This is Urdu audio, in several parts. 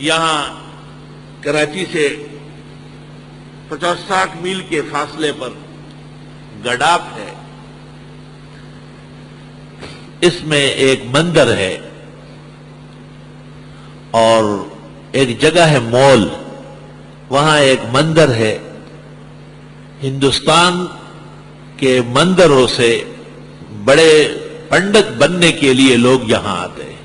یہاں کراچی سے 50-60 میل کے فاصلے پر گڈاپ ہے، اس میں ایک مندر ہے اور ایک جگہ ہے مول، وہاں ایک مندر ہے۔ ہندوستان کے مندروں سے بڑے پنڈت بننے کے لیے لوگ یہاں آتے ہیں،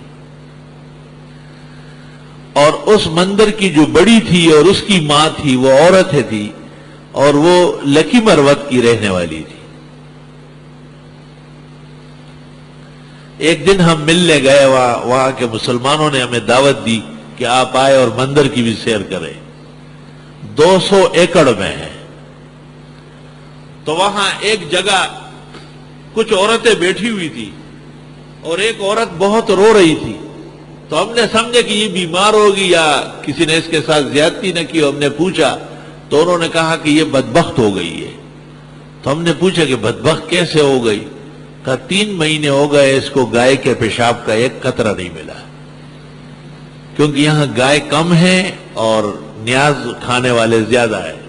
اور اس مندر کی جو بڑی تھی اور اس کی ماں تھی وہ عورتیں تھی، اور وہ لکی مروت کی رہنے والی تھی۔ ایک دن ہم ملنے گئے، وہاں کے مسلمانوں نے ہمیں دعوت دی کہ آپ آئے اور مندر کی بھی سیر کریں۔ 200 ایکڑ میں ہے، تو وہاں ایک جگہ کچھ عورتیں بیٹھی ہوئی تھی اور ایک عورت بہت رو رہی تھی، تو ہم نے سمجھا کہ یہ بیمار ہوگی یا کسی نے اس کے ساتھ زیادتی نہ کی۔ ہم نے پوچھا تو انہوں نے کہا کہ یہ بدبخت ہو گئی ہے۔ تو ہم نے پوچھا کہ بدبخت کیسے ہو گئی؟ کہا 3 مہینے ہو گئے اس کو گائے کے پیشاب کا ایک قطرہ نہیں ملا، کیونکہ یہاں گائے کم ہے اور نیاز کھانے والے زیادہ ہیں،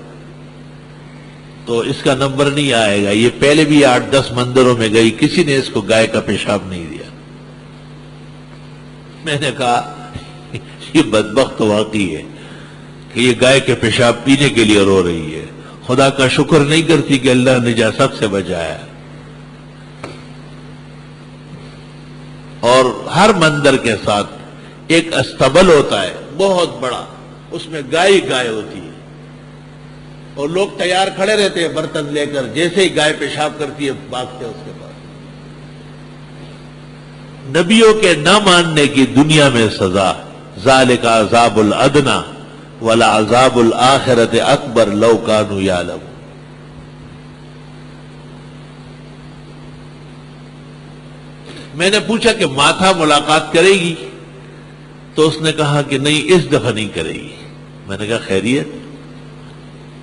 تو اس کا نمبر نہیں آئے گا۔ یہ پہلے بھی 8-10 مندروں میں گئی، کسی نے اس کو گائے کا پیشاب نہیں دیا۔ میں نے کہا یہ بدبخت تو واقعی ہے کہ یہ گائے کے پیشاب پینے کے لیے رو رہی ہے، خدا کا شکر نہیں کرتی کہ اللہ نے نجاست سے بچایا۔ اور ہر مندر کے ساتھ ایک استبل ہوتا ہے بہت بڑا، اس میں گائے گائے ہوتی ہے، اور لوگ تیار کھڑے رہتے ہیں برتن لے کر، جیسے ہی گائے پیشاب کرتی ہے بھاگتے اس کے پاس۔ نبیوں کے نہ ماننے کی دنیا میں سزا، ذالک عذاب الادنی ولعذاب الآخرۃ اکبر لو کانوا یعلمون۔ میں نے پوچھا کہ ماتھا ملاقات کرے گی؟ تو اس نے کہا کہ نہیں، اس دفعہ نہیں کرے گی۔ میں نے کہا خیریت؟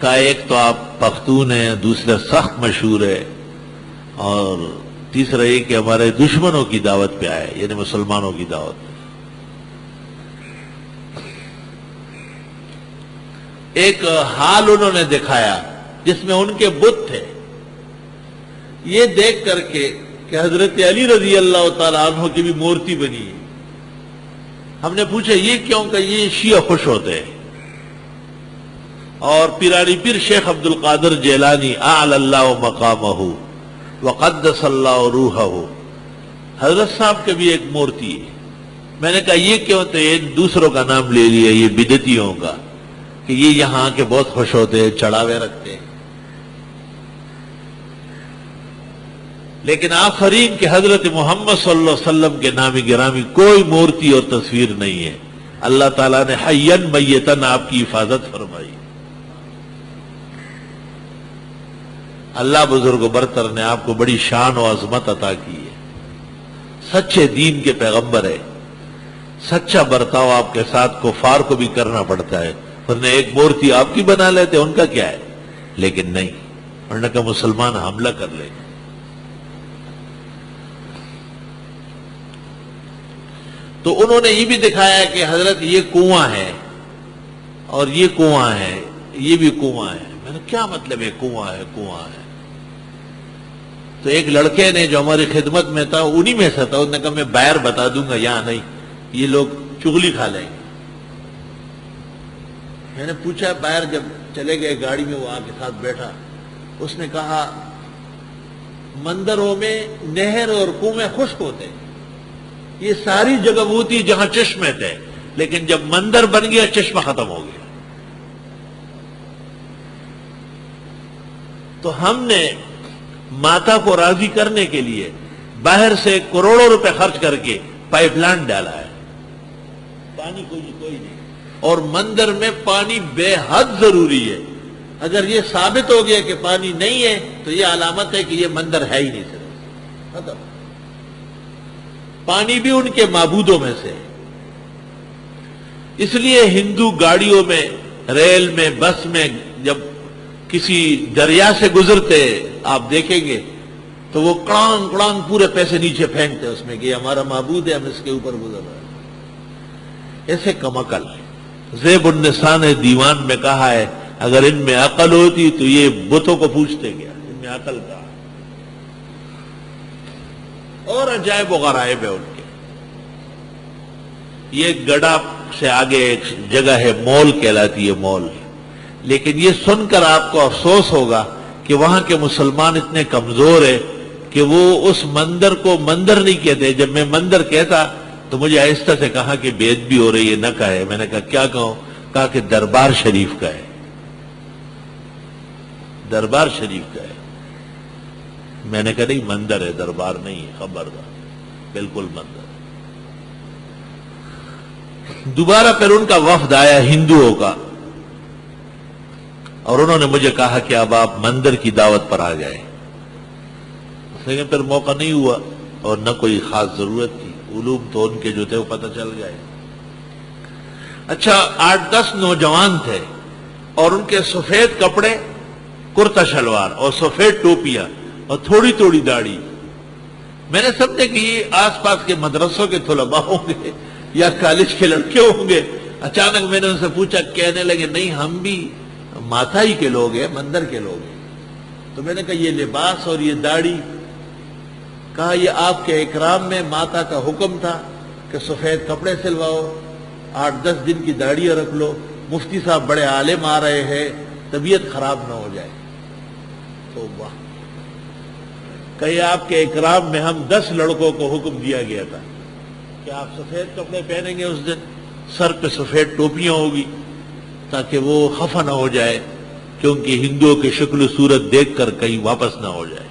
کہا ایک تو آپ پختون ہیں، دوسرا سخت مشہور ہے، اور تیسرا یہ کہ ہمارے دشمنوں کی دعوت پہ آئے، یعنی مسلمانوں کی دعوت پہ۔ ایک حال انہوں نے دکھایا جس میں ان کے بت تھے، یہ دیکھ کر کے کہ حضرت علی رضی اللہ تعالیٰ عنہ کی بھی مورتی بنی ہے۔ ہم نے پوچھا یہ کیوں؟ کہ یہ شیعہ خوش ہوتے ہیں، اور پیرانی پیر شیخ عبد القادر جیلانی اعلی اللہ مقامہ وقدس اللہ روحہ، حضرت صاحب کے بھی ایک مورتی ہے۔ میں نے کہا یہ کیوں؟ تو یہ دوسروں کا نام لے لیا، یہ بدعتیوں کا، کہ یہ یہاں کے بہت خوش ہوتے ہیں، چڑھاوے رکھتے ہیں۔ لیکن آفرین کہ حضرت محمد صلی اللہ علیہ وسلم کے نام گرامی کوئی مورتی اور تصویر نہیں ہے۔ اللہ تعالیٰ نے حیاً میتاً آپ کی حفاظت فرمائی۔ اللہ بزرگ و برتر نے آپ کو بڑی شان و عظمت عطا کی ہے، سچے دین کے پیغمبر ہے۔ سچا برتاؤ آپ کے ساتھ کفار کو بھی کرنا پڑتا ہے، ورنہ ایک مورتی آپ کی بنا لیتے ان کا کیا ہے، لیکن نہیں، ورنہ کہ مسلمان حملہ کر لیں گے۔ تو انہوں نے یہ بھی دکھایا کہ حضرت یہ کنواں ہے اور یہ کنواں ہے، یہ بھی کنواں ہے۔ میں نے کیا مطلب ہے کنواں ہے کنواں ہے؟ تو ایک لڑکے نے جو ہماری خدمت میں تھا، انہی میں سے تھا، انہوں نے کہا میں باہر بتا دوں گا، یہاں نہیں، یہ لوگ چغلی کھا لیں گے۔ میں نے پوچھا، باہر جب چلے گئے گاڑی میں، وہ آ کے ساتھ بیٹھا، اس نے کہا مندروں میں نہر اور کنویں خشک ہوتے ہیں، یہ ساری جگہ وہ تھی جہاں چشمے تھے، لیکن جب مندر بن گیا چشمہ ختم ہو گیا۔ تو ہم نے ماتا کو راضی کرنے کے لیے باہر سے کروڑوں روپے خرچ کر کے پائپ لائن ڈالا ہے، پانی کوئی نہیں، اور مندر میں پانی بے حد ضروری ہے۔ اگر یہ ثابت ہو گیا کہ پانی نہیں ہے تو یہ علامت ہے کہ یہ مندر ہے ہی نہیں، صرف ختم۔ پانی بھی ان کے معبودوں میں سے، اس لیے ہندو گاڑیوں میں، ریل میں، بس میں جب کسی دریا سے گزرتے آپ دیکھیں گے تو وہ کڑانگ کڑانگ پورے پیسے نیچے پھینکتے اس میں کہ ہمارا معبود ہے، ہم اس کے اوپر گزر رہے ہیں۔ ایسے کمکل زیب النساء نے دیوان میں کہا ہے اگر ان میں عقل ہوتی تو یہ بتوں کو پوچھتے گیا ان میں عقل کہا. اور عجائب و غرائب ہے ان کے. یہ گڑا سے آگے ایک جگہ ہے مول کہلاتی ہے مول. لیکن یہ سن کر آپ کو افسوس ہوگا کہ وہاں کے مسلمان اتنے کمزور ہیں کہ وہ اس مندر کو مندر نہیں کہتے. جب میں مندر کہتا تو مجھے آہستہ سے کہا کہ بے ادبی ہو رہی ہے نہ کہے. میں نے کہا کیا کہوں؟ کہا کہ دربار شریف کا ہے. دربار شریف کا ہے. میں نے کہا نہیں مندر ہے دربار نہیں ہے. خبردار بالکل مندر. دوبارہ پھر ان کا وفد آیا ہندوؤں کا اور انہوں نے مجھے کہا کہ اب آپ مندر کی دعوت پر آ جائیں. لیکن پھر موقع نہیں ہوا اور نہ کوئی خاص ضرورت تھی. علوم تو ان کے جو تھے وہ پتہ چل گئے. اچھا 8-10 نوجوان تھے اور ان کے سفید کپڑے کرتا شلوار اور سفید ٹوپیاں اور تھوڑی تھوڑی داڑھی. میں نے سمجھا کہ یہ آس پاس کے مدرسوں کے طلباء ہوں گے یا کالج کے لڑکے ہوں گے. اچانک میں نے ان سے پوچھا. کہنے لگے نہیں ہم بھی ماتھائی کے لوگ ہیں مندر کے لوگ ہیں. تو میں نے کہا یہ لباس اور یہ داڑھی؟ کہا یہ آپ کے اکرام میں ماتا کا حکم تھا کہ سفید کپڑے سلواؤ 8-10 دن کی داڑیاں رکھ لو. مفتی صاحب بڑے عالم آ رہے ہیں طبیعت خراب نہ ہو جائے. تو واہ کہ آپ کے اکرام میں ہم 10 لڑکوں کو حکم دیا گیا تھا کہ آپ سفید کپڑے پہنیں گے. اس دن سر پہ سفید ٹوپیاں ہوگی تاکہ وہ خفا نہ ہو جائے کیونکہ ہندوؤں کی شکل و صورت دیکھ کر کہیں واپس نہ ہو جائے.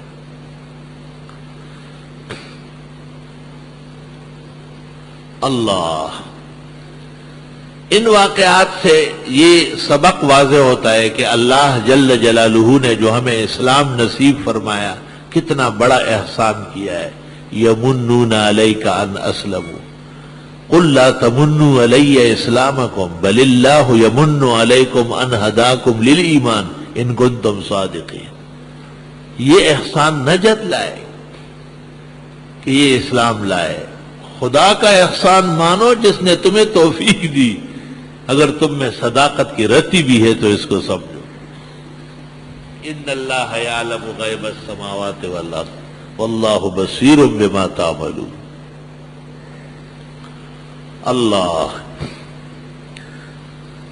اللہ. ان واقعات سے یہ سبق واضح ہوتا ہے کہ اللہ جل جلالہ نے جو ہمیں اسلام نصیب فرمایا کتنا بڑا احسان کیا ہے. یمنون علیک ان اسلموا قل لا تمنوا علی اسلامکم بل اللہ یمن علیکم ان ہداکم للایمان ان کنتم صادقین. یہ احسان نہ جتلائے کہ یہ اسلام لائے. خدا کا احسان مانو جس نے تمہیں توفیق دی. اگر تم میں صداقت کی رتی بھی ہے تو اس کو سمجھو. ان اللہ یعلم غیب السماوات والارض واللہ بصیر بما تعملون. اللہ.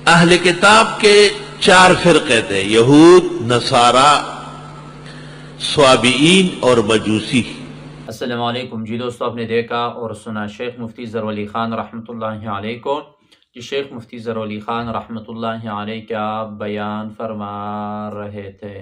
اہل کتاب کے 4 فرقے تھے یہود نصارا صابئین اور مجوسی. السلام علیکم. جی دوستو آپ نے دیکھا اور سنا شیخ مفتی ظہور علی خان رحمۃ اللہ علیہ کو. کہ شیخ مفتی ظہور علی خان رحمۃ اللہ علیہ کیا بیان فرما رہے تھے.